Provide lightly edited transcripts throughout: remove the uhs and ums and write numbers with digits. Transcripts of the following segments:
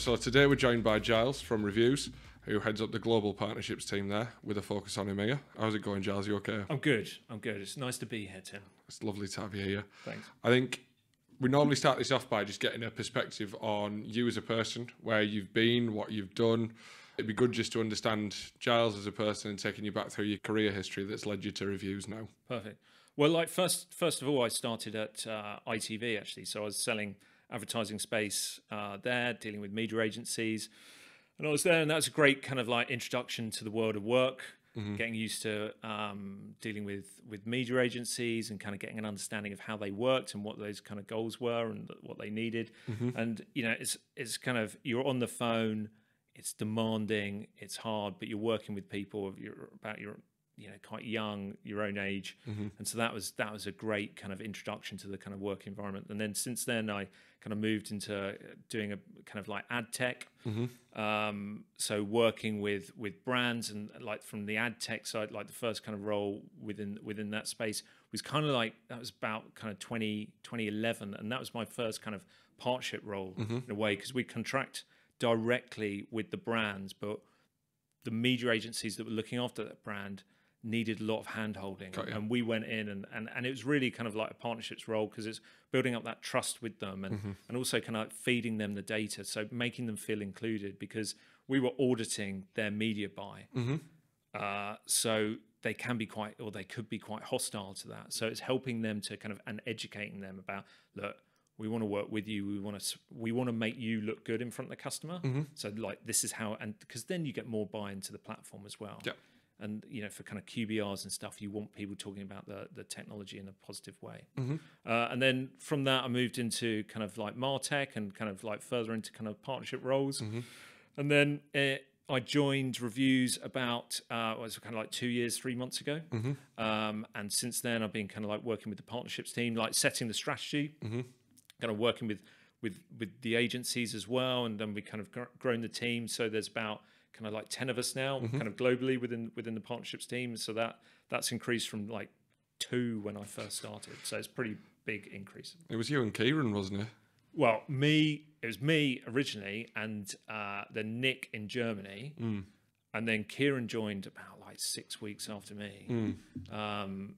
So today we're joined by Giles from Reviews, who heads up the global partnerships team there with a focus on EMEA. How's it going, Giles? You okay? I'm good. It's nice to be here, Tim. It's lovely to have you here. Thanks. I think we normally start this off by just getting a perspective on you as a person, where you've been, what you've done. It'd be good just to understand Giles as a person and taking you back through your career history that's led you to Reviews now. Perfect. Well, like first of all, I started at ITV actually. So I was selling advertising space there, dealing with media agencies, and I was there, and that was a great kind of like introduction to the world of work. Getting used to dealing with media agencies and kind of getting an understanding of how they worked and what those kind of goals were and what they needed. And you know, it's kind of, you're on the phone, it's demanding, it's hard, but you're working with people. You're quite young, your own age, and so that was a great kind of introduction to the kind of work environment. And then since then, I kind of moved into doing a kind of like ad tech. So working with brands, and like from the ad tech side, like the first kind of role within that space was kind of like, that was about kind of 2011, and that was my first kind of partnership role in a way, because we contract directly with the brands, but the media agencies that were looking after that brand needed a lot of hand-holding, and we went in and it was really kind of like a partnerships role, because it's building up that trust with them and also kind of like feeding them the data, so making them feel included, because we were auditing their media buy. So they can be they could be quite hostile to that. So it's helping them to kind of, and educating them about, look, we want to work with you. We want to make you look good in front of the customer. So like, this is how, and because then you get more buy-in to the platform as well. Yeah. And you know, for kind of QBRs and stuff, you want people talking about the technology in a positive way. And then from that, I moved into kind of like MarTech and kind of like further into kind of partnership roles. And then I joined Reviews about it was kind of like 3 months ago. And since then, I've been kind of like working with the partnerships team, like setting the strategy, kind of working with the agencies as well. And then we kind of grown the team. So there's about kind of like 10 of us now, kind of globally within the partnerships team. So that's increased from like 2 when I first started. So it's a pretty big increase. It was you and Kieran, wasn't it? Well, it was me originally, and then Nick in Germany, and then Kieran joined about like 6 weeks after me.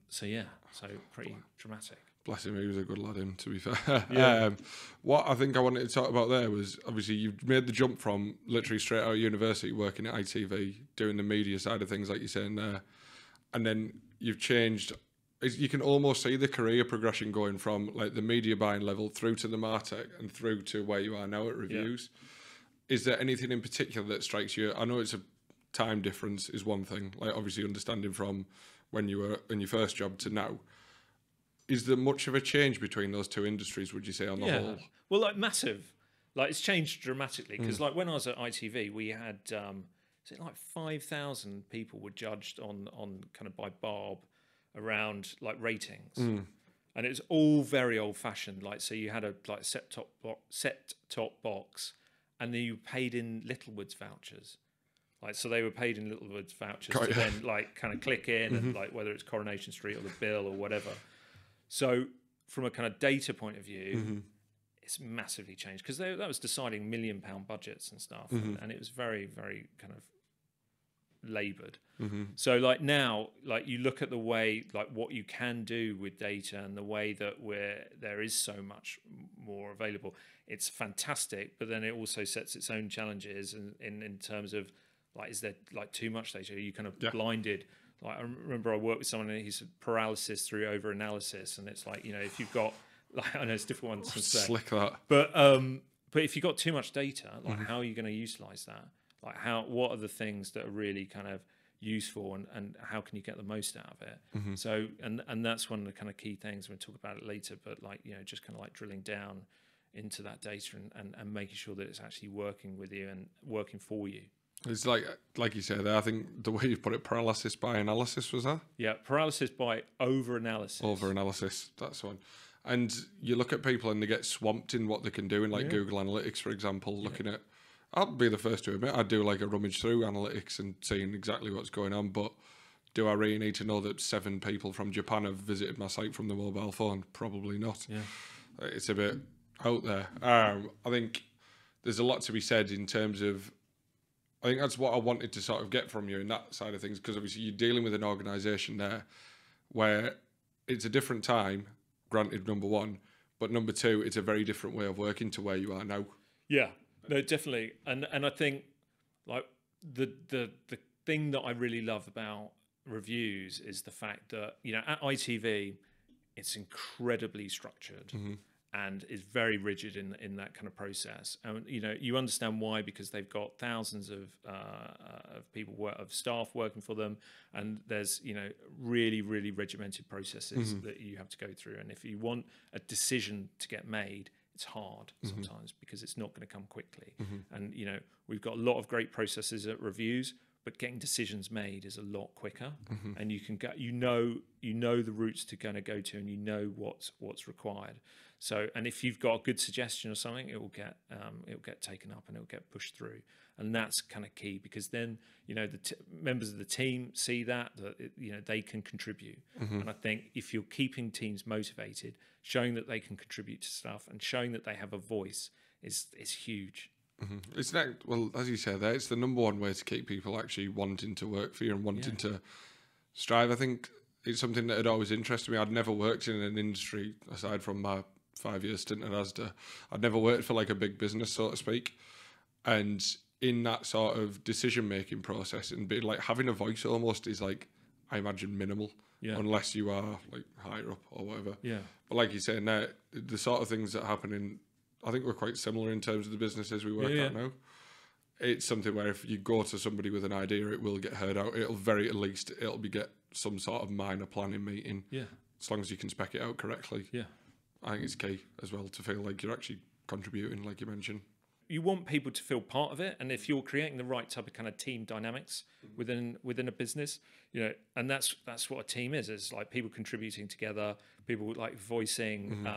So yeah, so pretty dramatic. Bless him, he was a good lad, him, to be fair. What I think I wanted to talk about there was, obviously, you've made the jump from literally straight out of university, working at ITV, doing the media side of things, like you're saying there, and then you've changed. You can almost see the career progression going from like the media buying level through to the MarTech and through to where you are now at Reviews. Is there anything in particular that strikes you? I know it's a time difference is one thing, like obviously understanding from when you were in your first job to now. Is there much of a change between those two industries, would you say, on the whole? Well, like massive. Like it's changed dramatically, because like when I was at ITV, we had, is it like 5,000 people were judged on kind of by Barb around like ratings. And it was all very old fashioned. Like, so you had a like set top box, and then you paid in Littlewoods vouchers. Like, so they were paid in Littlewoods vouchers to then like kind of click in and like whether it's Coronation Street or the Bill or whatever. So from a kind of data point of view, it's massively changed, because that was deciding £1 million budgets and stuff, and it was very, very kind of laboured. So like now, like you look at the way, like what you can do with data and the way that there is so much more available, it's fantastic, but then it also sets its own challenges in terms of like, is there like too much data? Are you kind of blinded? Like, I remember I worked with someone, and he said paralysis through over-analysis, and it's like, you know, if you've got, like, I know it's different ones to say, slick that, but if you've got too much data, like how are you going to utilize that? Like, what are the things that are really kind of useful, and how can you get the most out of it? So, and that's one of the kind of key things. We'll talk about it later, but like, you know, just kind of like drilling down into that data and making sure that it's actually working with you and working for you. It's like you said there, I think the way you put it, paralysis by analysis, was that? Yeah, paralysis by over-analysis. Over-analysis, that's one. And you look at people and they get swamped in what they can do in like Google Analytics, for example, looking at, I'll be the first to admit, I do like a rummage through analytics and seeing exactly what's going on, but do I really need to know that 7 people from Japan have visited my site from the mobile phone? Probably not. It's a bit out there. I think there's a lot to be said in terms of, I think that's what I wanted to sort of get from you in that side of things, because obviously you're dealing with an organisation there where it's a different time, granted, number one, but number two, it's a very different way of working to where you are now. Yeah, no, definitely. And I think like the thing that I really love about reviews is the fact that, you know, at ITV, it's incredibly structured. And is very rigid in that kind of process, and you know you understand why, because they've got thousands of people, of staff working for them, and there's, you know, really regimented processes that you have to go through. And if you want a decision to get made, it's hard sometimes because it's not going to come quickly. And you know we've got a lot of great processes at reviews, but getting decisions made is a lot quicker, and you can get, you know the routes to kind of go to, and you know what's required. So, and if you've got a good suggestion or something, it will get taken up and it will get pushed through, and that's kind of key, because then, you know, the members of the team see that you know they can contribute. And I think if you're keeping teams motivated, showing that they can contribute to stuff and showing that they have a voice is huge. It's not, well, as you said there, it's the number one way to keep people actually wanting to work for you and wanting to strive. I think it's something that had always interested me. I'd never worked in an industry, aside from my 5-year stint at Asda. I'd never worked for like a big business, so to speak. And in that sort of decision-making process, and be like having a voice almost is like, I imagine, minimal. Unless you are like higher up or whatever. But like you're saying there, the sort of things that happen in, I think we're quite similar in terms of the businesses we work at now. It's something where if you go to somebody with an idea, it will get heard out. It'll very at least, it'll be get some sort of minor planning meeting. As long as you can spec it out correctly. I think it's key as well to feel like you're actually contributing, like you mentioned. You want people to feel part of it, and if you're creating the right type of kind of team dynamics within a business, you know, and that's what a team is like people contributing together, people like voicing,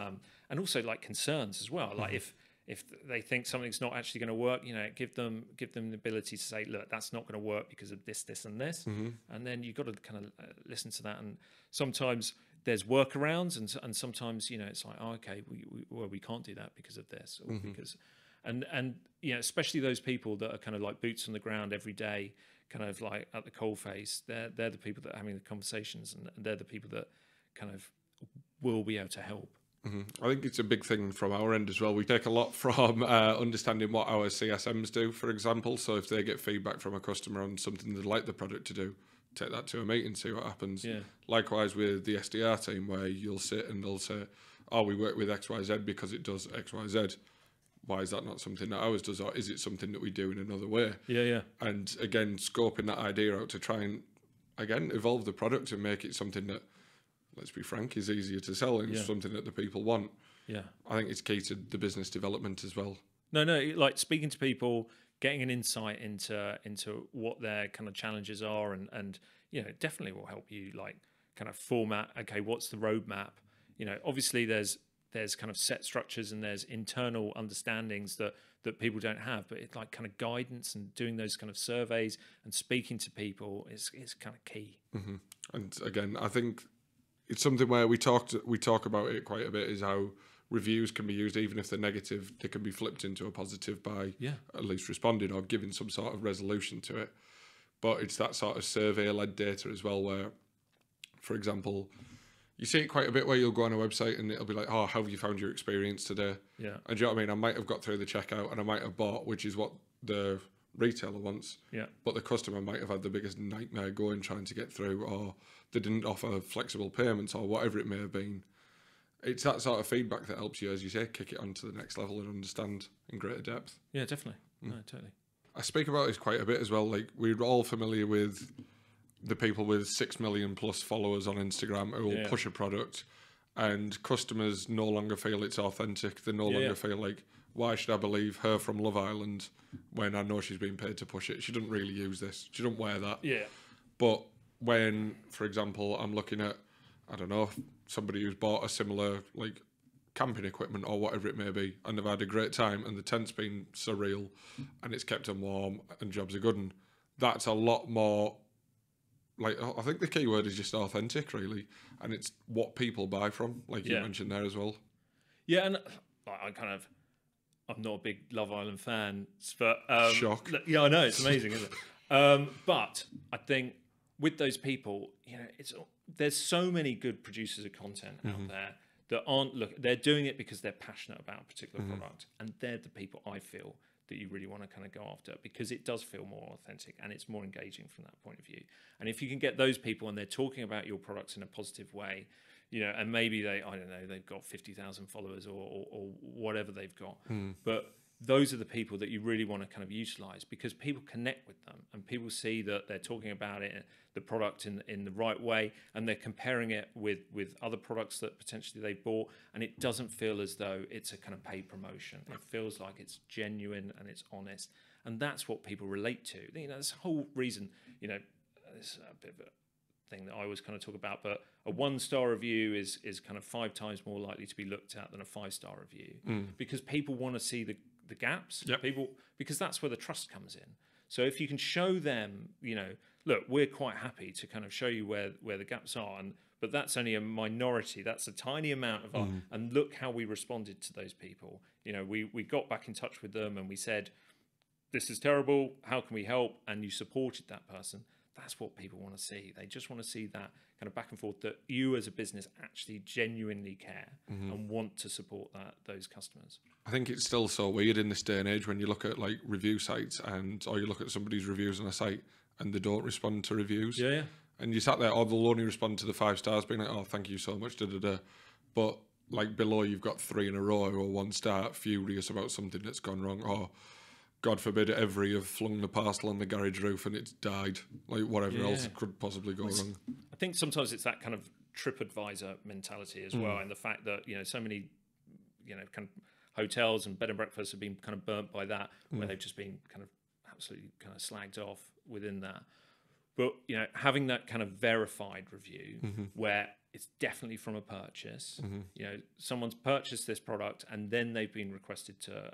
and also like concerns as well. Like if they think something's not actually going to work, you know, give them the ability to say, look, that's not going to work because of this, and this, and then you've got to kind of listen to that. And sometimes there's workarounds, and sometimes, you know, it's like, oh, okay, we can't do that because of this, or because. And you know, especially those people that are kind of like boots on the ground every day, kind of like at the coalface, they're the people that are having the conversations, and they're the people that kind of will be able to help. I think it's a big thing from our end as well. We take a lot from understanding what our CSMs do, for example. So if they get feedback from a customer on something they'd like the product to do, take that to a meeting, see what happens. Likewise with the SDR team, where you'll sit and they'll say, oh, we work with XYZ because it does XYZ. Why is that not something that ours does, or is it something that we do in another way? And again, scoping that idea out to try and, again, evolve the product and make it something that, let's be frank, is easier to sell, and something that the people want. I think it's key to the business development as well. No, like speaking to people, getting an insight into what their kind of challenges are, and you know, definitely will help you like kind of format, okay, what's the roadmap? You know, obviously there's kind of set structures and there's internal understandings that people don't have, but it's like kind of guidance and doing those kind of surveys and speaking to people is kind of key. And again, I think it's something where we talk about it quite a bit, is how reviews can be used, even if they're negative, they can be flipped into a positive by at least responding or giving some sort of resolution to it. But it's that sort of survey-led data as well, where, for example, you see it quite a bit where you'll go on a website and it'll be like, oh, how have you found your experience today? And do you know what I mean? I might have got through the checkout and I might have bought, which is what the retailer wants. But the customer might have had the biggest nightmare going trying to get through, or they didn't offer flexible payments, or whatever it may have been. It's that sort of feedback that helps you, as you say, kick it on to the next level and understand in greater depth. Yeah, definitely. No, totally. I speak about this quite a bit as well. Like, we're all familiar with the people with 6 million plus followers on Instagram who will push a product, and customers no longer feel it's authentic. They no longer feel like, why should I believe her from Love Island when I know she's being paid to push it? She doesn't really use this. She doesn't wear that. But when, for example, I'm looking at, I don't know, somebody who's bought a similar like camping equipment or whatever it may be, and they've had a great time, and the tent's been surreal, and it's kept them warm, and jobs are good, and that's a lot more. Like, I think the key word is just authentic, really, and it's what people buy from, like you mentioned there as well. Yeah, and I kind of, I'm not a big Love Island fan, but Shock. yeah, I know it's amazing, isn't it? But I think with those people, there's so many good producers of content out there that they're doing it because they're passionate about a particular product, and they're the people I feel that you really want to kind of go after, because it does feel more authentic and it's more engaging from that point of view. And if you can get those people and they're talking about your products in a positive way, and maybe they've got 50,000 followers or whatever they've got, but those are the people that you really want to kind of utilize, because people connect with them and people see that they're talking about it, the product in the right way, and they're comparing it with other products that potentially they've bought, and it doesn't feel as though it's a kind of paid promotion. It feels like it's genuine and it's honest, and that's what people relate to. That's the whole reason, it's a bit of a thing that I always kind of talk about, but a 1-star review is kind of 5 times more likely to be looked at than a 5-star review, because people want to see the gaps, because that's where the trust comes in. So if you can show them, look, we're quite happy to kind of show you where the gaps are, but that's only a minority. That's a tiny amount of our, and look how we responded to those people. We got back in touch with them and we said, this is terrible, how can we help? And you supported that person. That's what people want to see. They just want to see that kind of back and forth, that you as a business actually genuinely care and want to support those customers. I think it's still so weird in this day and age when you look at like review sites or you look at somebody's reviews on a site and they don't respond to reviews. Yeah. And you sat there, they'll only respond to the 5 stars, being like, oh, thank you so much, da-da-da. But like below, you've got 3 in a row or 1 star, furious about something that's gone wrong. Or God forbid, every have flung the parcel on the garage roof and it's died. Like whatever else could possibly go wrong. I think sometimes it's that kind of TripAdvisor mentality as well, and the fact that so many kind of hotels and bed and breakfasts have been kind of burnt by that, where they've just been kind of absolutely kind of slagged off within that. But having that kind of verified review where it's definitely from a purchase, someone's purchased this product and then they've been requested to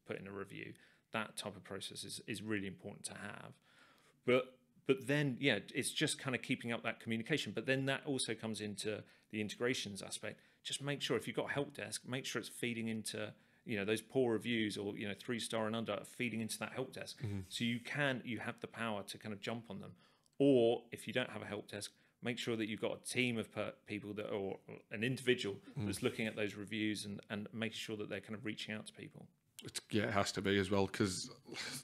put in a review. That type of process is really important to have. But then it's just kind of keeping up that communication. But then that also comes into the integrations aspect. Just make sure if you've got a help desk, make sure it's feeding into those poor reviews or 3-star and under, feeding into that help desk. So you have the power to kind of jump on them. Or if you don't have a help desk, make sure that you've got a team of people or an individual that's looking at those reviews and making sure that they're kind of reaching out to people. It has to be as well, because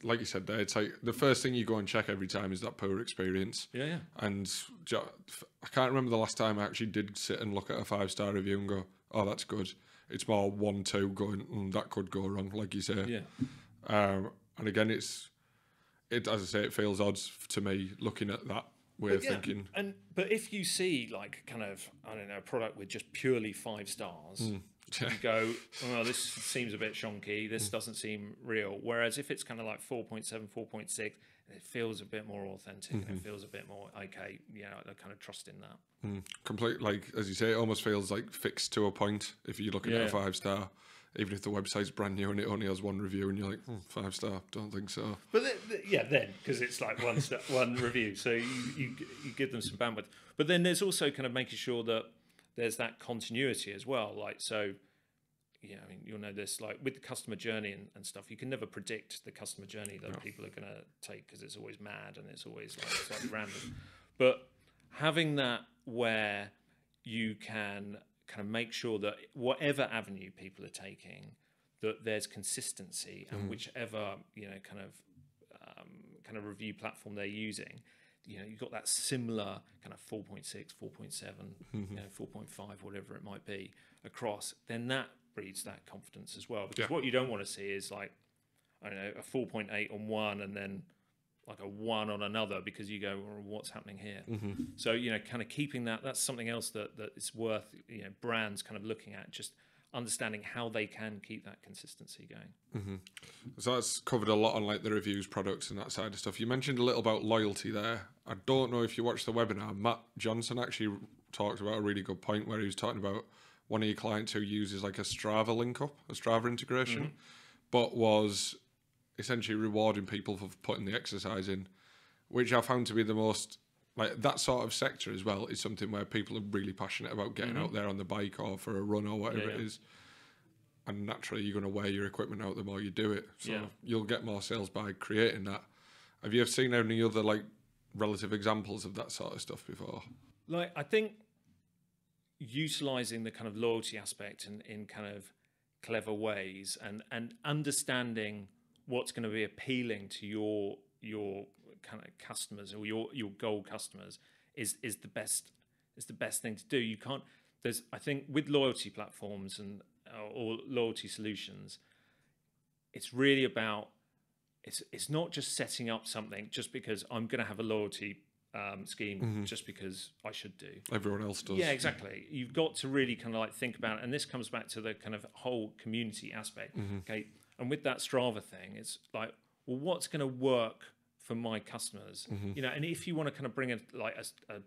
like you said there, it's like the first thing you go and check every time is that poor experience. Yeah. And I can't remember the last time I actually did sit and look at a 5-star review and go, oh, that's good. It's more 1, 2 going, that could go wrong, like you say. Yeah. And again, as I say, it feels odd to me looking at that way of thinking. But if you see like kind of, a product with just purely 5 stars, you go, well, this seems a bit shonky. This doesn't seem real. Whereas if it's kind of like 4.7, 4.6, it feels a bit more authentic and it feels a bit more, okay, I kind of trust in that. Complete, like, as you say, it almost feels like fixed to a point if you're looking at a 5-star. Even if the website's brand new and it only has 1 review and you're like, 5-star, don't think so. But then, because it's like 1 review, so you give them some bandwidth. But then there's also kind of making sure that there's that continuity as well. Like, so, you'll know this, like with the customer journey and stuff, you can never predict the customer journey that people are going to take, because it's always mad and it's always like slightly random. But having that where you can kind of make sure that whatever avenue people are taking, that there's consistency, and whichever kind of review platform they're using, you've got that similar kind of 4.6, 4.7, 4.5, whatever it might be across. Then that breeds that confidence as well, because what you don't want to see is like, a 4.8 on one and then like a 1 on another, because you go, well, what's happening here? So, kind of keeping that's something else that it's worth, brands kind of looking at, just understanding how they can keep that consistency going. So that's covered a lot on like the reviews, products and that side of stuff. You mentioned a little about loyalty there. I don't know if you watched the webinar. Matt Johnson actually talked about a really good point where he was talking about one of your clients who uses like a Strava link up, a Strava integration, but was essentially rewarding people for putting the exercise in, which I found to be the most, like, that sort of sector as well is something where people are really passionate about getting out there on the bike or for a run or whatever it is. and naturally you're going to wear your equipment out the more you do it. So you'll get more sales by creating that. Have you ever seen any other like relative examples of that sort of stuff before? Like, I think utilizing the kind of loyalty aspect in kind of clever ways and understanding what's going to be appealing to your kind of customers or your goal customers is the best thing to do. You can't. I think with loyalty platforms and or loyalty solutions, it's really about it's not just setting up something just because I'm going to have a loyalty scheme just because I should do. Everyone else does. Yeah, exactly. You've got to really kind of like think about it, and this comes back to the kind of whole community aspect. Okay, and with that Strava thing, it's like, well, what's going to work for my customers? You know, and if you want to kind of bring a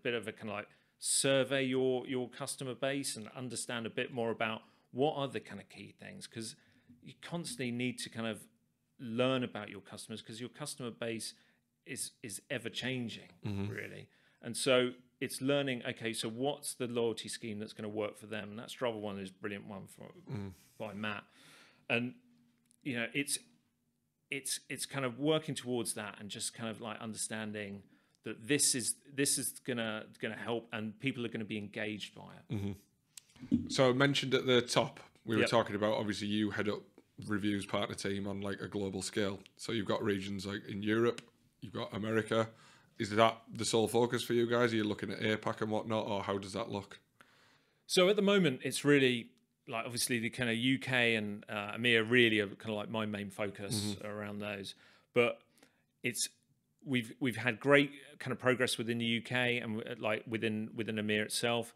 bit of a kind of like survey your customer base and understand a bit more about what are the kind of key things, because you constantly need to kind of learn about your customers because your customer base is ever changing, really. And so it's learning, okay, so what's the loyalty scheme that's going to work for them? And that Strava one is a brilliant one by Matt. And, you know, it's kind of working towards that and just kind of like understanding that this is gonna help and people are going to be engaged by it. So I mentioned at the top, we were talking about, obviously you head up reviews partner team on like a global scale. So you've got regions like in Europe, you've got America. Is that the sole focus for you guys? Are you looking at APAC and whatnot, or how does that look? So at the moment, it's really like obviously the kind of UK and EMEA really are kind of like my main focus around those. But we've had great kind of progress within the UK and like within EMEA itself.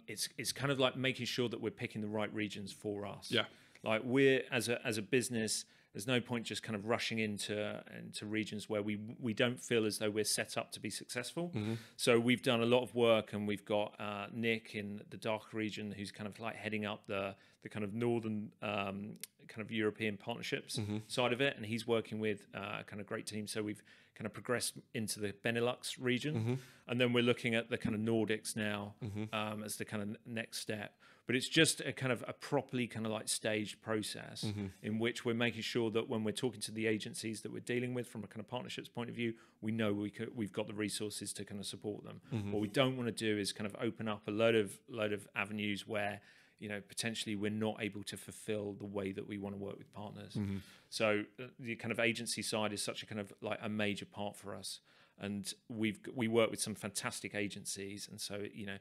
It's kind of like making sure that we're picking the right regions for us. Yeah. Like we're as a business, there's no point just kind of rushing into regions where we don't feel as though we're set up to be successful. So we've done a lot of work, and we've got Nick in the DACH region who's kind of like heading up the kind of northern kind of European partnerships side of it, and he's working with a kind of great team. So we've kind of progressed into the Benelux region, and then we're looking at the kind of Nordics now as the kind of next step. But it's just a kind of a properly kind of like staged process in which we're making sure that when we're talking to the agencies that we're dealing with from a kind of partnerships point of view, we know we've got the resources to kind of support them. What we don't want to do is kind of open up a load of avenues where, you know, potentially we're not able to fulfill the way that we want to work with partners. So the kind of agency side is such a kind of like a major part for us. And we work with some fantastic agencies. And so, you know,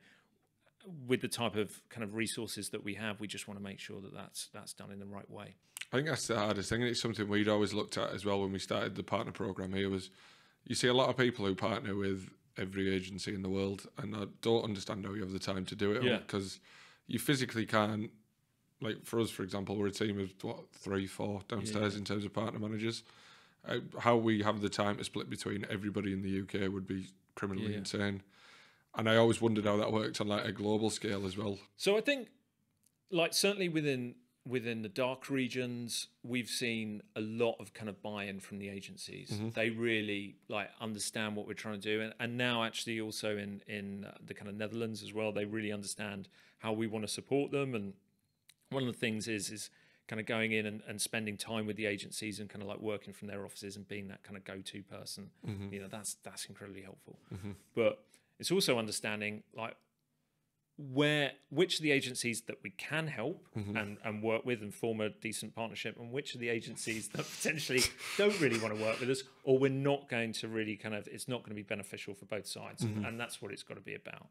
with the type of kind of resources that we have, we just want to make sure that that's done in the right way. I think that's the hardest thing, and it's something we'd always looked at as well when we started the partner program here. Was you see a lot of people who partner with every agency in the world, and I don't understand how you have the time to do it because you physically can't. Like for us, for example, we're a team of 3-4 downstairs in terms of partner managers. How we have the time to split between everybody in the UK would be criminally insane. And I always wondered how that worked on like a global scale as well. So I think, like certainly within the dark regions, we've seen a lot of kind of buy-in from the agencies. They really like understand what we're trying to do, and now actually also in the kind of Netherlands as well, they really understand how we want to support them. And one of the things is kind of going in and spending time with the agencies and kind of like working from their offices and being that kind of go-to person. You know, that's incredibly helpful. But it's also understanding like which of the agencies that we can help and work with and form a decent partnership, and which of the agencies that potentially don't really want to work with us, or we're not going to really kind of, it's not going to be beneficial for both sides. And that's what it's got to be about.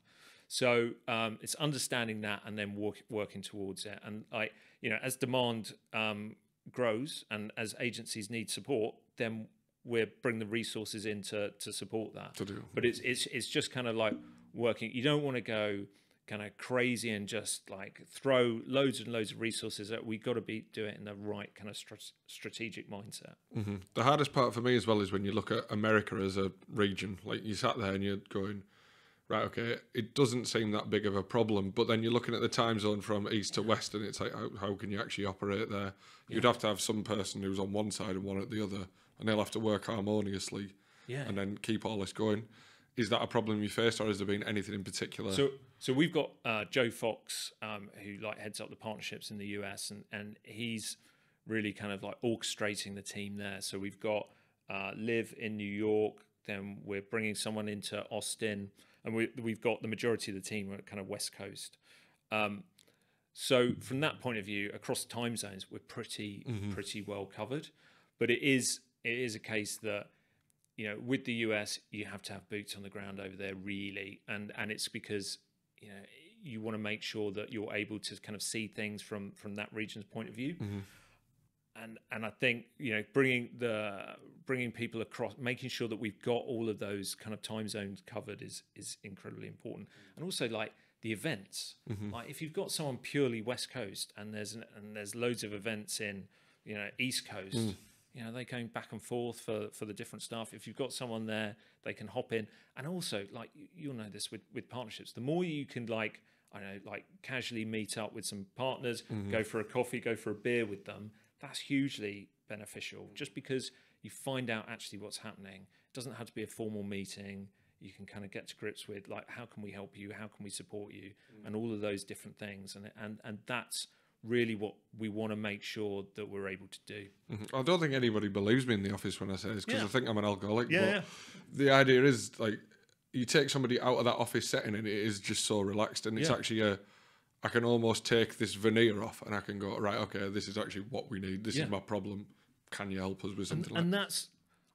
So it's understanding that and then working towards it. And like, you know, as demand grows and as agencies need support, then we're bringing the resources in to support that. But it's just kind of like working. You don't want to go kind of crazy and just like throw loads and loads of resources at. We've got to do it in the right kind of strategic mindset. The hardest part for me as well is when you look at America as a region. Like you sat there and you're going, right, okay, it doesn't seem that big of a problem, but then you're looking at the time zone from east to west, and it's like, how can you actually operate there? You'd have to have some person who's on one side and one at the other, and they'll have to work harmoniously and then keep all this going. Is that a problem you faced, or has there been anything in particular? So we've got Joe Fox, who like heads up the partnerships in the US, and he's really kind of like orchestrating the team there. So we've got Liv in New York, then we're bringing someone into Austin, and we've got the majority of the team are kind of West Coast. So from that point of view, across time zones, we're pretty well covered. But it is a case that, you know, with the US, you have to have boots on the ground over there, really, and it's because, you know, you want to make sure that you're able to kind of see things from that region's point of view. And I think, you know, bringing people across, making sure that we've got all of those kind of time zones covered is incredibly important. And also, like, the events, like if you've got someone purely West Coast and there's loads of events in, you know, East Coast, you know, they're going back and forth for the different stuff. If you've got someone there, they can hop in. And also, like, you'll know this with partnerships, the more you can, like, I don't know, like casually meet up with some partners, go for a coffee, go for a beer with them, that's hugely beneficial, just because you find out actually what's happening. It doesn't have to be a formal meeting. You can kind of get to grips with, like, how can we help you? How can we support you? And all of those different things. And that's really what we want to make sure that we're able to do. I don't think anybody believes me in the office when I say this, because I think I'm an alcoholic. Yeah. But the idea is, like, you take somebody out of that office setting and it is just so relaxed, and it's actually I can almost take this veneer off and I can go, right, okay, this is actually what we need. This is my problem. Can you help us with something like that? And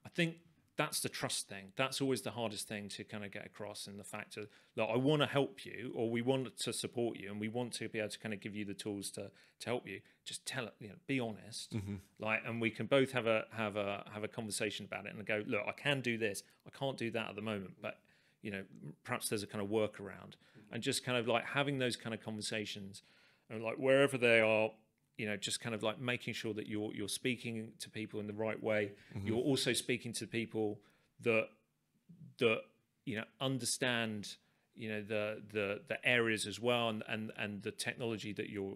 I think that's the trust thing. That's always the hardest thing to kind of get across, in the fact of, look, I want to help you, or we want to support you, and we want to be able to kind of give you the tools to help you. Just tell it, you know, be honest, like, and we can both have a conversation about it and go, look, I can do this, I can't do that at the moment, but, you know, perhaps there's a kind of workaround, and just kind of like having those kind of conversations, and like wherever they are, you know, just kind of like making sure that you're speaking to people in the right way. You're also speaking to people that you know, understand, you know, the areas as well, and the technology that you're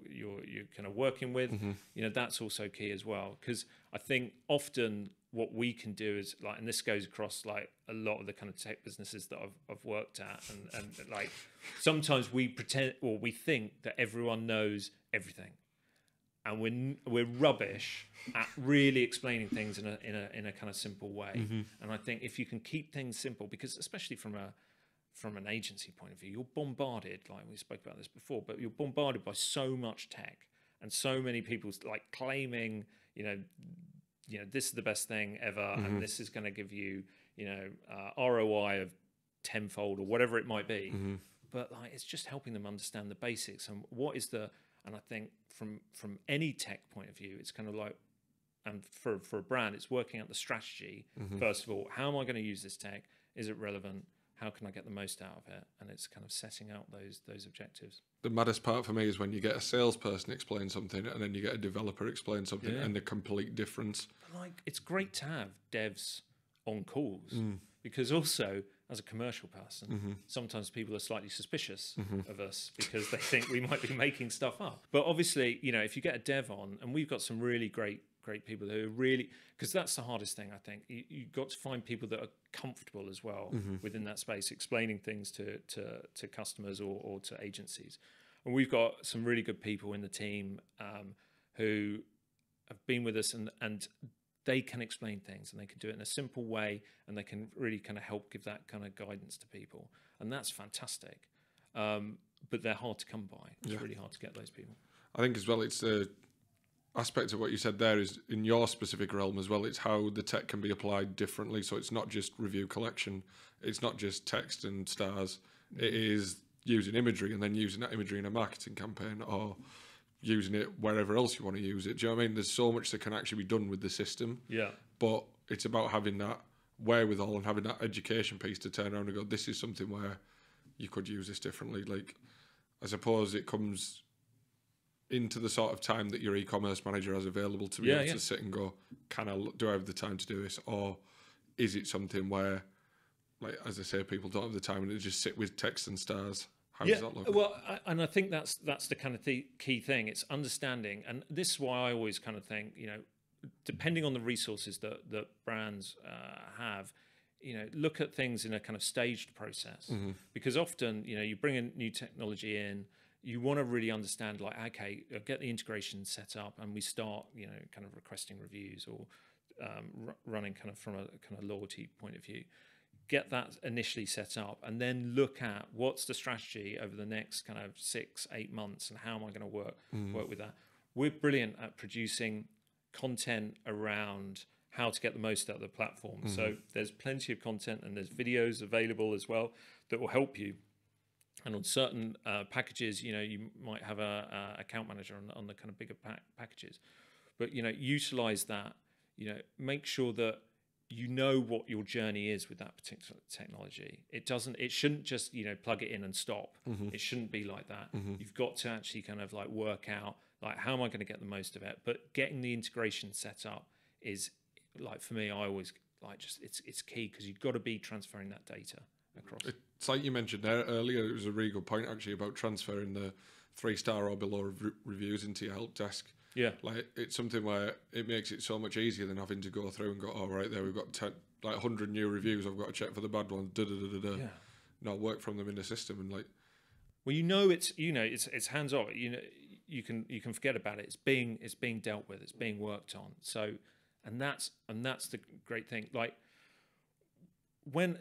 kind of working with. You know, that's also key as well, because I think often what we can do is, like, and this goes across like a lot of the kind of tech businesses that I've worked at, and like sometimes we pretend, or we think that everyone knows everything. And we're rubbish at really explaining things in a kind of simple way. And I think if you can keep things simple, because especially from an agency point of view, you're bombarded, like we spoke about this before, but you're bombarded by so much tech and so many people like claiming, you know, this is the best thing ever, and this is going to give you, you know, ROI of tenfold or whatever it might be. But like, it's just helping them understand the basics and what is the. And I think from any tech point of view, it's kind of like, and for a brand, it's working out the strategy. First of all, how am I going to use this tech? Is it relevant? How can I get the most out of it? And it's kind of setting out those objectives. The maddest part for me is when you get a salesperson explain something and then you get a developer explain something, and the complete difference. But like, it's great to have devs on calls, because also, as a commercial person, sometimes people are slightly suspicious of us because they think we might be making stuff up. But obviously, you know, if you get a dev on, and we've got some really great people who are really, because that's the hardest thing, I think. You've got to find people that are comfortable as well within that space, explaining things to customers or to agencies. And we've got some really good people in the team who have been with us, and they can explain things, and they can do it in a simple way, and they can really kind of help give that kind of guidance to people. And that's fantastic. But they're hard to come by. It's really hard to get those people. I think as well, it's the aspect of what you said there is in your specific realm as well. It's how the tech can be applied differently. So it's not just review collection. It's not just text and stars. It is using imagery and then using that imagery in a marketing campaign, or using it wherever else you want to use it. Do you know what I mean? There's so much that can actually be done with the system. Yeah. But it's about having that wherewithal and having that education piece to turn around and go, this is something where you could use this differently. Like, I suppose it comes into the sort of time that your e-commerce manager has available to be able to sit and go, do I have the time to do this? Or is it something where, like, as I say, people don't have the time and they just sit with text and stars? How does that look? Well, and I think that's the kind of key thing. It's understanding, and this is why I always kind of think, you know, depending on the resources that brands have, look at things in a kind of staged process, because often, you bring a new technology in, you want to really understand, like, okay, get the integration set up, and we start, kind of requesting reviews or running kind of from a kind of loyalty point of view. Get that initially set up, and then look at what's the strategy over the next kind of 6-8 months, and how am I going to work with that. We're brilliant at producing content around how to get the most out of the platform. So there's plenty of content, and there's videos available as well that will help you. And on certain packages, you might have a account manager on the kind of bigger packages, but utilize that. Make sure that what your journey is with that particular technology. It shouldn't just plug it in and stop. It shouldn't be like that. You've got to actually kind of like work out, like, how am I going to get the most of it? But getting the integration set up is, like, for me, I always like, just it's key, because you've got to be transferring that data across. It's like you mentioned there earlier, it was a really good point actually about transferring the 3-star or below reviews into your help desk. Yeah, like, it's something where it makes it so much easier than having to go through and go, right there, we've got 100 new reviews, I've got to check for the bad ones. Yeah. No, work from them in the system, and like, well, it's hands off. You can forget about it. It's being dealt with. It's being worked on. So, and that's the great thing. Like, when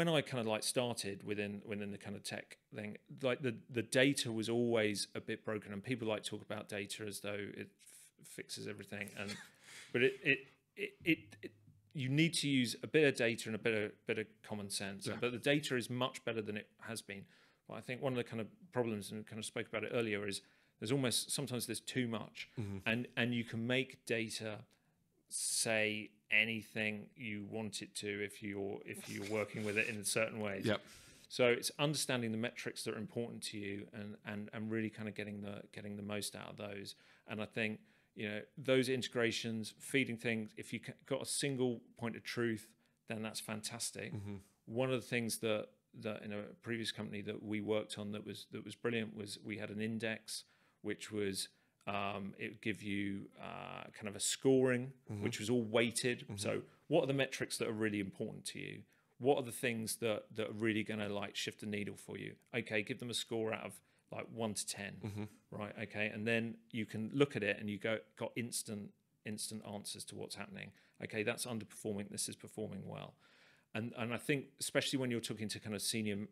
I kind of like started within the kind of tech thing, like the data was always a bit broken, and people like talk about data as though it fixes everything, but it you need to use a bit of data and a bit of common sense. Yeah. But the data is much better than it has been. But I think one of the kind of problems, and we kind of spoke about it earlier, is sometimes there's too much, and you can make data say anything you want it to if you're working with it in certain ways. Yep. So it's understanding the metrics that are important to you, and really kind of getting the most out of those. And I think those integrations, feeding things, if you got a single point of truth, then that's fantastic. One of the things that in a previous company that we worked on that was brilliant was we had an index which was it would give you kind of a scoring, which was all weighted. So what are the metrics that are really important to you? What are the things that are really going to like shift the needle for you? Okay, give them a score out of like 1 to 10, right? Okay, and then you can look at it and you got instant answers to what's happening. Okay, that's underperforming. This is performing well, and I think especially when you're talking to kind of senior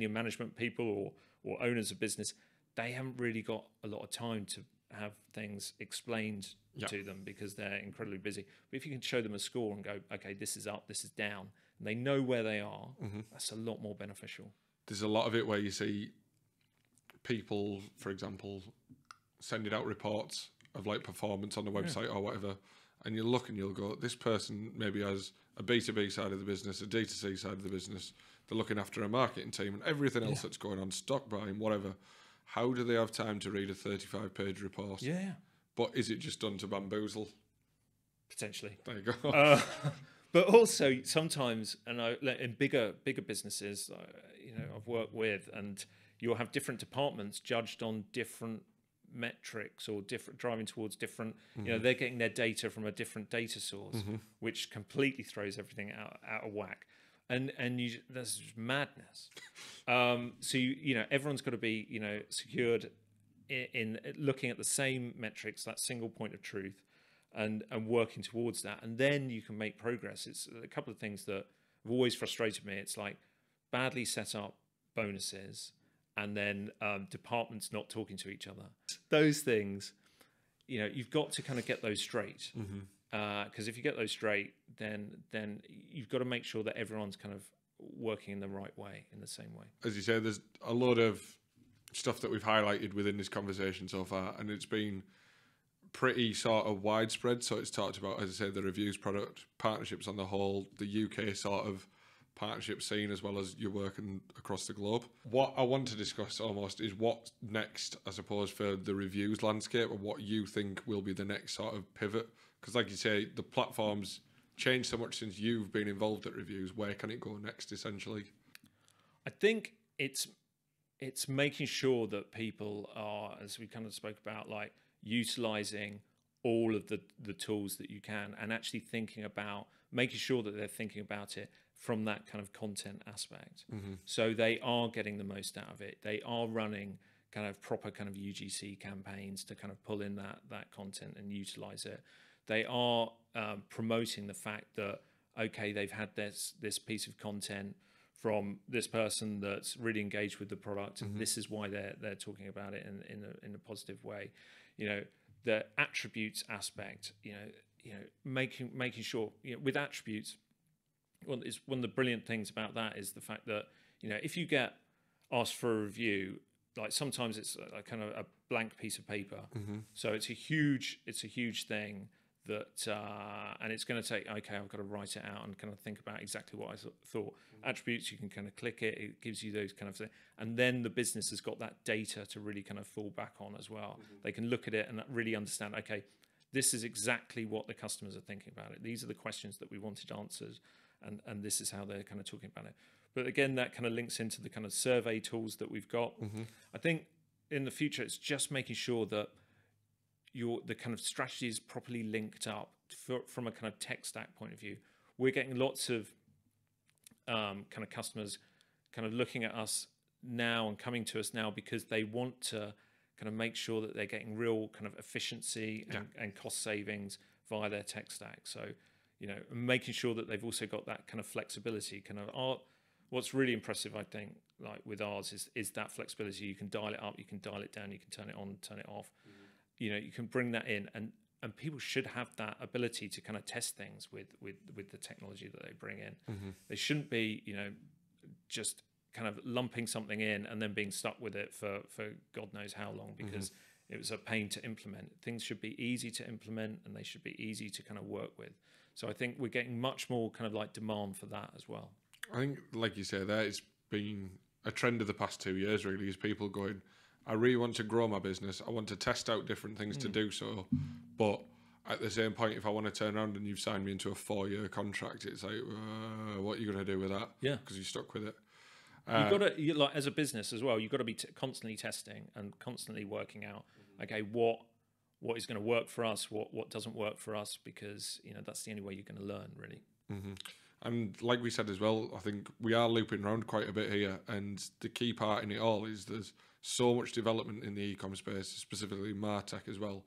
management people or owners of business, they haven't really got a lot of time to have things explained to them because they're incredibly busy. But if you can show them a score and go, okay, this is up, this is down, and they know where they are, that's a lot more beneficial. There's a lot of it where you see people, for example, sending out reports of like performance on the website or whatever, and you look and you'll go, this person maybe has a B2B side of the business, a D2C side of the business, they're looking after a marketing team and everything else that's going on, stock buying, whatever. How do they have time to read a 35-page report? Yeah. But is it just done to bamboozle? Potentially. There you go. But also sometimes, and in bigger businesses, I've worked with, and you'll have different departments judged on different metrics or driving towards different. They're getting their data from a different data source, which completely throws everything out of whack. And that's just madness. So everyone's got to be secured in looking at the same metrics, that single point of truth, and working towards that, and then you can make progress. It's a couple of things that have always frustrated me. It's like badly set up bonuses, and then departments not talking to each other. Those things, you've got to kind of get those straight. Because if you get those straight, then you've got to make sure that everyone's kind of working in the right way, in the same way. As you say, there's a lot of stuff that we've highlighted within this conversation so far, and it's been pretty sort of widespread. So it's talked about, as I say, the reviews product, partnerships on the whole, the UK sort of partnership scene, as well as you're working across the globe. What I want to discuss almost is what's next, I suppose, for the reviews landscape, and what you think will be the next sort of pivot. Because like you say, the platform's changed so much since you've been involved at reviews. Where can it go next, essentially? I think it's making sure that people are, as we kind of spoke about, like utilising all of the tools that you can, and actually thinking about making sure that they're thinking about it from that kind of content aspect. So they are getting the most out of it. They are running kind of proper kind of UGC campaigns to kind of pull in that content and utilize it. They are promoting the fact that, okay, they've had this piece of content from this person that's really engaged with the product, and this is why they're talking about it in a positive way. You know, the attributes aspect. You know, making sure, you know, with attributes. Well, it's one of the brilliant things about that is the fact that, you know, if you get asked for a review, like sometimes it's a kind of a blank piece of paper, so it's a huge thing that, and it's going to take, okay, I've got to write it out and kind of think about exactly what I thought. Attributes, you can kind of click it, it gives you those kind of things, and then the business has got that data to really kind of fall back on as well. They can look at it and really understand, okay, this is exactly what the customers are thinking about it. These are the questions that we wanted answered, and this is how they're kind of talking about it. But again, that kind of links into the kind of survey tools that we've got. I think in the future, it's just making sure that the kind of strategy is properly linked up from a kind of tech stack point of view. We're getting lots of kind of customers kind of looking at us now and coming to us now because they want to kind of make sure that they're getting real kind of efficiency and cost savings via their tech stack. So, you know, making sure that they've also got that kind of flexibility. Kind of what's really impressive, I think, like with ours, is that flexibility. You can dial it up, you can dial it down, you can turn it on, turn it off. You know, you can bring that in, and people should have that ability to kind of test things with the technology that they bring in. They shouldn't be, you know, just kind of lumping something in and then being stuck with it for God knows how long, because it was a pain to implement. Things should be easy to implement, and they should be easy to kind of work with. So I think we're getting much more kind of like demand for that as well. I think, like you say, that it's been a trend of the past 2 years, really, is people going, I really want to grow my business. I want to test out different things to do so. But at the same point, if I want to turn around and you've signed me into a 4-year contract, it's like, what are you going to do with that? Yeah. Because you're stuck with it. You've got to, like as a business as well, you've got to be constantly testing and constantly working out, okay, what is going to work for us, what doesn't work for us, because, you know, that's the only way you're going to learn, really. And like we said as well, I think we are looping around quite a bit here, and the key part in it all is there's so much development in the e-com space, specifically MarTech as well,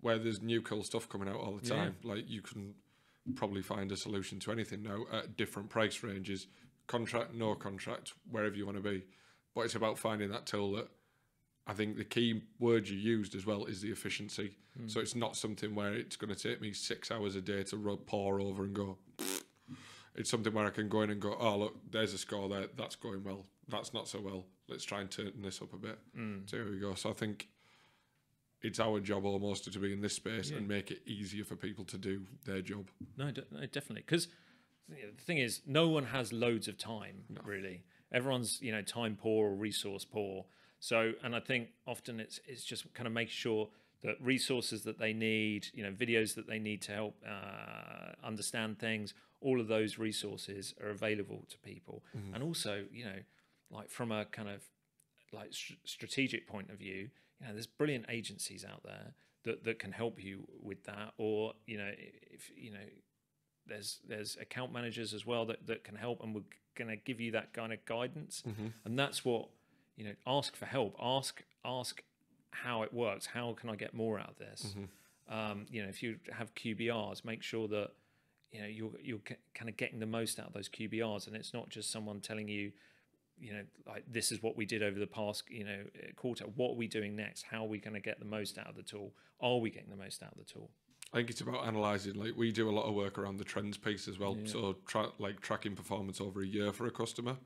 where there's new cool stuff coming out all the time. Like, you can probably find a solution to anything now at different price ranges, contract, no contract, wherever you want to be. But it's about finding that tool that, I think the key word you used as well is the efficiency. So it's not something where it's going to take me 6 hours a day to pour over and go. It's something where I can go in and go, oh, look, there's a score there. That's going well. That's not so well. Let's try and turn this up a bit. So here we go. So I think it's our job almost to be in this space and make it easier for people to do their job. No, definitely. Because the thing is, no one has loads of time, really. Everyone's, you know, time poor or resource poor. So, and I think often it's just kind of making sure that resources that they need, you know, videos that they need to help understand things, all of those resources are available to people. And also, you know, like from a kind of like strategic point of view, you know, there's brilliant agencies out there that can help you with that. Or, you know, if, you know, there's account managers as well that can help, and we're going to give you that kind of guidance. And that's what, you know, ask for help, ask how it works. How can I get more out of this? You know, if you have QBRs, make sure that, you know, you're kind of getting the most out of those QBRs, and it's not just someone telling you, you know, like, this is what we did over the past, you know, quarter. What are we doing next? How are we going to get the most out of the tool? Are we getting the most out of the tool? I think it's about analysing. Like, we do a lot of work around the trends piece as well. So tracking performance over a year for a customer,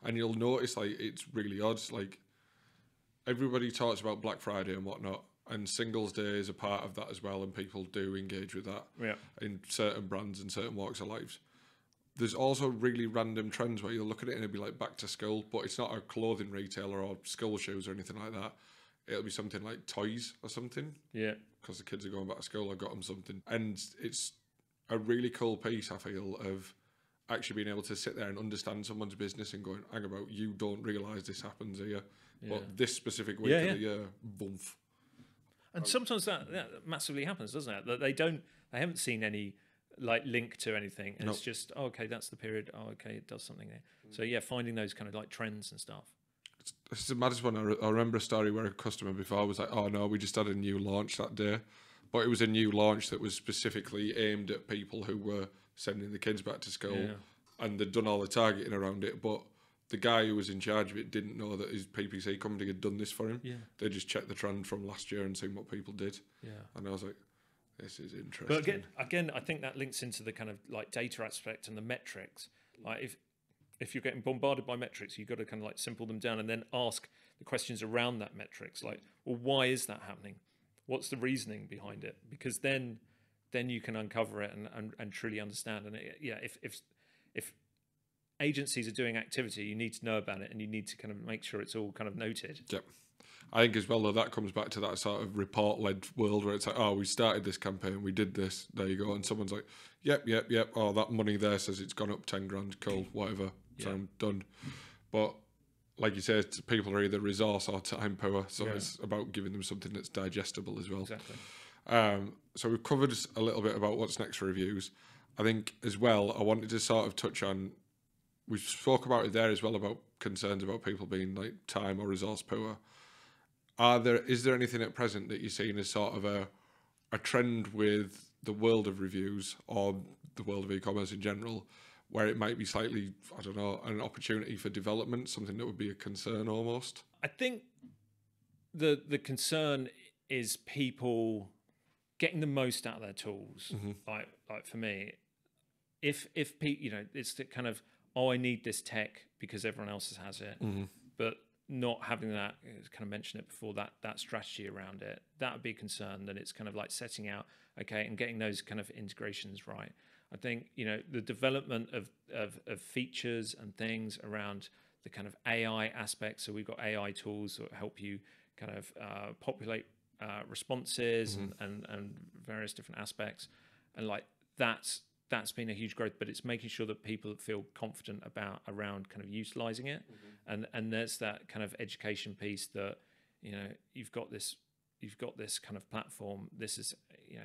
and you'll notice, like, it's really odd. Like, everybody talks about Black Friday and whatnot, and Singles Day is a part of that as well, and people do engage with that in certain brands and certain walks of life. There's also really random trends where you'll look at it and it'll be like back to school, but it's not a clothing retailer or school shoes or anything like that. It'll be something like toys or something. Yeah. Because the kids are going back to school, I got them something. And it's a really cool piece, I feel, of actually being able to sit there and understand someone's business and going, hang about, you don't realise this happens here. But this specific week of the year, boom. And sometimes that massively happens, doesn't it? That they haven't seen any like link to anything, and it's just okay, that's the period. Oh, okay, it does something there. So yeah, finding those kind of like trends and stuff. It's the maddest one. I remember a story where a customer before was like, "Oh no, we just had a new launch that day," but it was a new launch that was specifically aimed at people who were sending the kids back to school, and they'd done all the targeting around it. But the guy who was in charge of it didn't know that his PPC company had done this for him. Yeah, they just checked the trend from last year and seen what people did. Yeah, and I was like, "This is interesting." But again, I think that links into the kind of like data aspect and the metrics. Like if you're getting bombarded by metrics, you've got to kind of like simple them down and then ask the questions around that metrics. Like, well, why is that happening? What's the reasoning behind it? Because then you can uncover it and truly understand. And if agencies are doing activity, you need to know about it and you need to kind of make sure it's all kind of noted. Yep. I think as well, though, that comes back to that sort of report-led world where it's like, oh, we started this campaign, we did this, there you go. And someone's like, yep. Oh, that money there says it's gone up 10 grand, cool, whatever. So I'm done. But like you said, people are either resource or time poor. So it's about giving them something that's digestible as well. Exactly. So we've covered a little bit about what's next for reviews. I think as well, I wanted to sort of touch on, we spoke about it there as well, about concerns about people being like time or resource poor. Is there anything at present that you're seeing as sort of a trend with the world of reviews or the world of e-commerce in general, where it might be slightly, I don't know, an opportunity for development, something that would be a concern almost? I think the concern is people getting the most out of their tools. Like for me, if it's the kind of, oh, I need this tech because everyone else has it, but not having that, kind of mentioned it before, that strategy around it, that would be a concern. That it's kind of like setting out, okay, and getting those kind of integrations right. I think, the development of features and things around the kind of AI aspects. So we've got AI tools that help you kind of populate responses and various different aspects. And like that's been a huge growth, but it's making sure that people feel confident around kind of utilizing it. And there's that kind of education piece that, you've got this kind of platform. This is,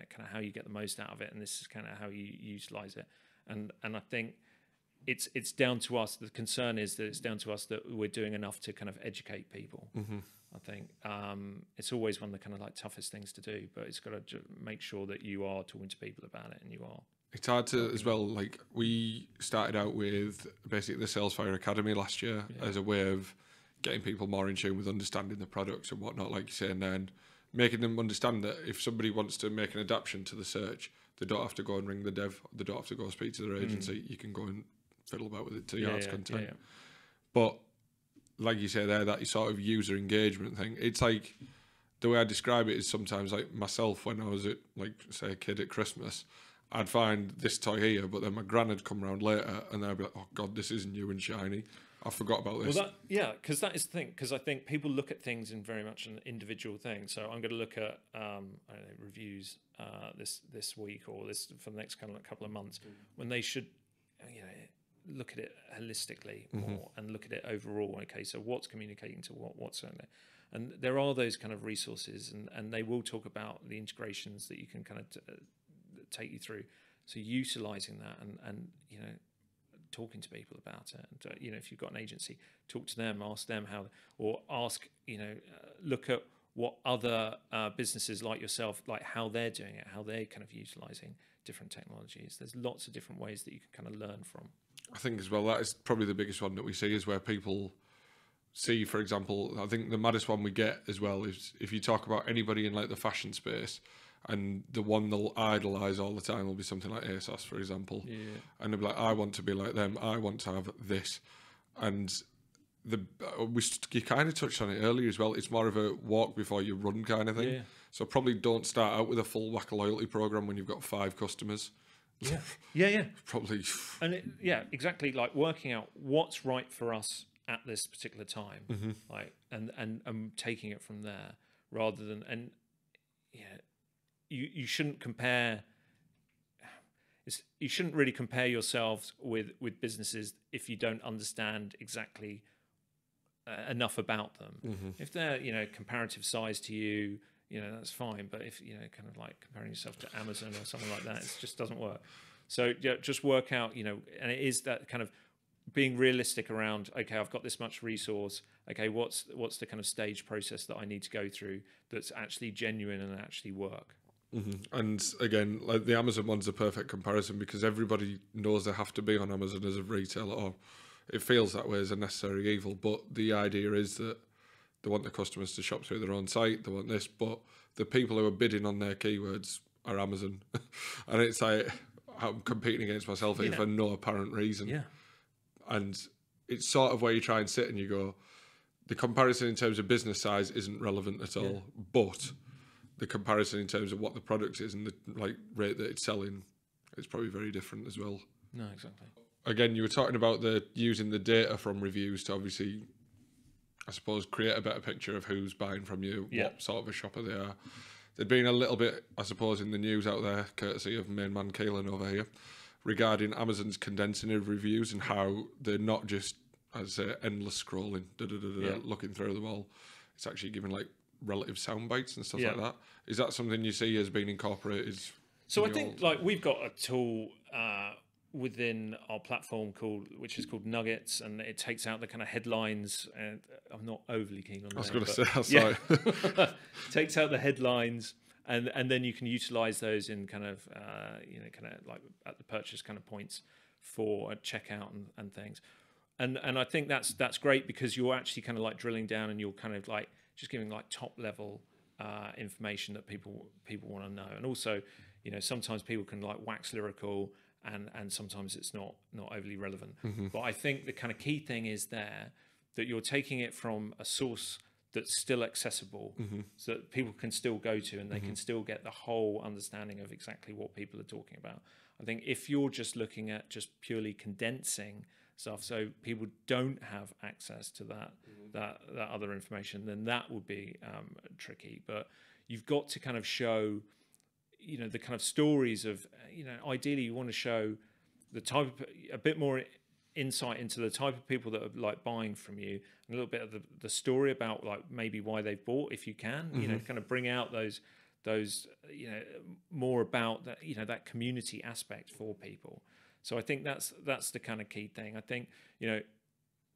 kind of how you get the most out of it. And this is kind of how you utilize it. And I think it's down to us. The concern is that it's down to us that we're doing enough to kind of educate people. I think it's always one of the kind of like toughest things to do, but it's got to make sure that you are talking to people about it and you are. It's hard to, as well, like we started out with basically the Salesfire Academy last year as a way of getting people more in tune with understanding the products and whatnot, like you say, and then making them understand that if somebody wants to make an adaptation to the search, they don't have to go and ring the dev, they don't have to go speak to their agency, you can go and fiddle about with it to your heart's content. But like you say there, that sort of user engagement thing, it's like, the way I describe it is sometimes like myself when I was at, like, say, a kid at Christmas, I'd find this toy here, but then my gran had come around later and they'd be like, oh God, this is new and shiny. I forgot about this. Well, because that is the thing. Because I think people look at things in very much an individual thing. So I'm going to look at I don't know, reviews this week or this for the next kind of couple of months, when they should, look at it holistically more and look at it overall. Okay, so what's communicating to what's on there, and there are those kind of resources, and they will talk about the integrations that you can kind of take you through. So utilizing that and talking to people about it, and if you've got an agency, talk to them, ask them how, or ask look at what other businesses like yourself, like how they're doing it, how they're kind of utilizing different technologies. There's lots of different ways that you can kind of learn from. I think as well that is probably the biggest one that we see, is where people see, for example, I think the maddest one we get as well is if you talk about anybody in like the fashion space, and the one they'll idolise all the time will be something like ASOS, for example. And they'll be like, I want to be like them, I want to have this. And you kind of touched on it earlier as well, it's more of a walk before you run kind of thing. So probably don't start out with a full whack of loyalty programme when you've got 5 customers. Probably. And exactly, like working out what's right for us at this particular time, like and taking it from there, rather than You shouldn't compare. You shouldn't really compare yourselves with businesses if you don't understand exactly enough about them. If they're comparative size to you, that's fine. But if, kind of like comparing yourself to Amazon or something like that, it just doesn't work. So just work out, and it is that kind of being realistic around, okay, I've got this much resource. Okay, what's the kind of stage process that I need to go through that's actually genuine and actually work? Mm-hmm. And again, like the Amazon one's a perfect comparison because everybody knows they have to be on Amazon as a retailer, or it feels that way as a necessary evil. But the idea is that they want the customers to shop through their own site, they want this, but the people who are bidding on their keywords are Amazon. And it's like, I'm competing against myself here for no apparent reason. Yeah. And it's sort of where you try and sit and you go, the comparison in terms of business size isn't relevant at all, but the comparison in terms of what the product is and the rate that it's selling is probably very different as well. No, exactly. Again, you were talking about using the data from reviews to obviously, I suppose, create a better picture of who's buying from you, what sort of a shopper they are. There'd been a little bit, I suppose, in the news out there, courtesy of main man Keelan over here, regarding Amazon's condensing of reviews and how they're not just, as I say, endless scrolling, looking through them all. It's actually giving relative sound bites and stuff like that. Is that something you see as being incorporated? So I think we've got a tool within our platform which is called Nuggets, and it takes out the kind of headlines. And I'm not overly keen on that. I was going to say, sorry. Takes out the headlines, and then you can utilize those in kind of at the purchase kind of points for a checkout and things. And I think that's great because you're actually kind of drilling down and you're kind of just giving top level information that people want to know. And also, sometimes people can wax lyrical and sometimes it's not overly relevant. Mm-hmm. But I think the kind of key thing is that you're taking it from a source that's still accessible, so that people can still go to and they can still get the whole understanding of exactly what people are talking about. I think if you're just looking at just purely condensing stuff, so people don't have access to that other information, then that would be tricky. But you've got to kind of show, the kind of stories of, ideally you want to show the type of, a bit more insight into the type of people that are buying from you, and a little bit of the story about maybe why they've bought, if you can, kind of bring out those more about that, that community aspect for people. So I think that's the kind of key thing. I think,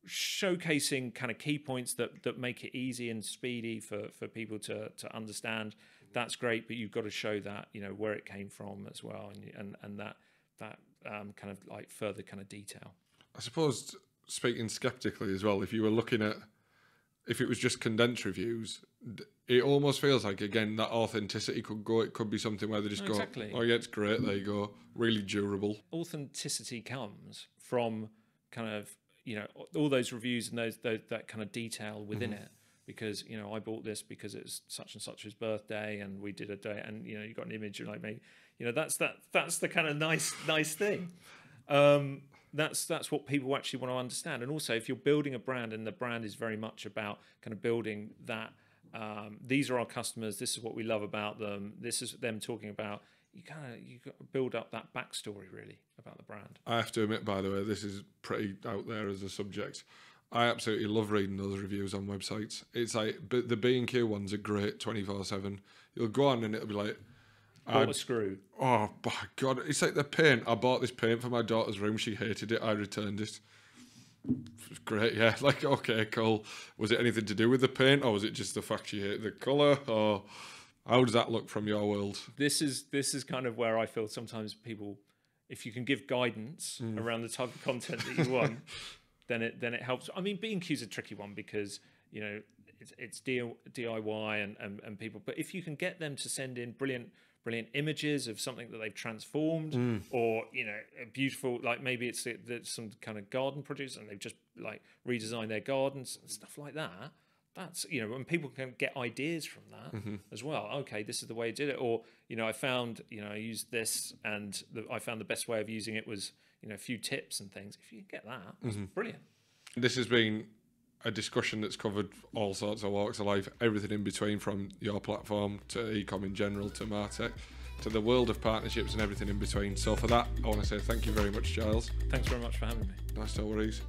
showcasing kind of key points that make it easy and speedy for people to understand, that's great, but you've got to show that, where it came from as well, and that kind of further kind of detail. I suppose, speaking skeptically as well, if you were looking at, if it was just condensed reviews, it almost feels like, again, that authenticity it could be something where they just go, oh yeah, it's great, there you go, really durable. Authenticity comes from kind of, all those reviews and that kind of detail within it. Because, I bought this because it's such and such's birthday and we did a day, and, you got an image like me. That's the kind of nice thing. That's what people actually want to understand. And also, if you're building a brand and the brand is very much about kind of building that, these are our customers, this is what we love about them, this is them talking about, you got to build up that backstory really about the brand. I have to admit, by the way, this is pretty out there as a subject. I absolutely love reading those reviews on websites. It's but the B&Q ones are great 24/7. You'll go on and it'll be like, bought a screw. Oh my God, it's like the paint. I bought this paint for my daughter's room. She hated it. I returned it. It's great, yeah. Okay, cool. Was it anything to do with the paint, or was it just the fact she hated the colour, or how does that look from your world? This is kind of where I feel sometimes people, if you can give guidance around the type of content that you want, then it helps. I mean, B&Q's a tricky one because it's DIY and people. But if you can get them to send in brilliant images of something that they've transformed, or a beautiful, maybe it's some kind of garden produce and they've just redesigned their gardens and stuff like that. That's and people can get ideas from that as well. Okay, this is the way I did it, or I found I used this and I found the best way of using it was a few tips and things. If you get that, that's brilliant. This has been a discussion that's covered all sorts of walks of life, everything in between, from your platform to e-com in general to Martech to the world of partnerships and everything in between. So for that, I want to say thank you very much, Giles. Thanks very much for having me. Nice, no worries.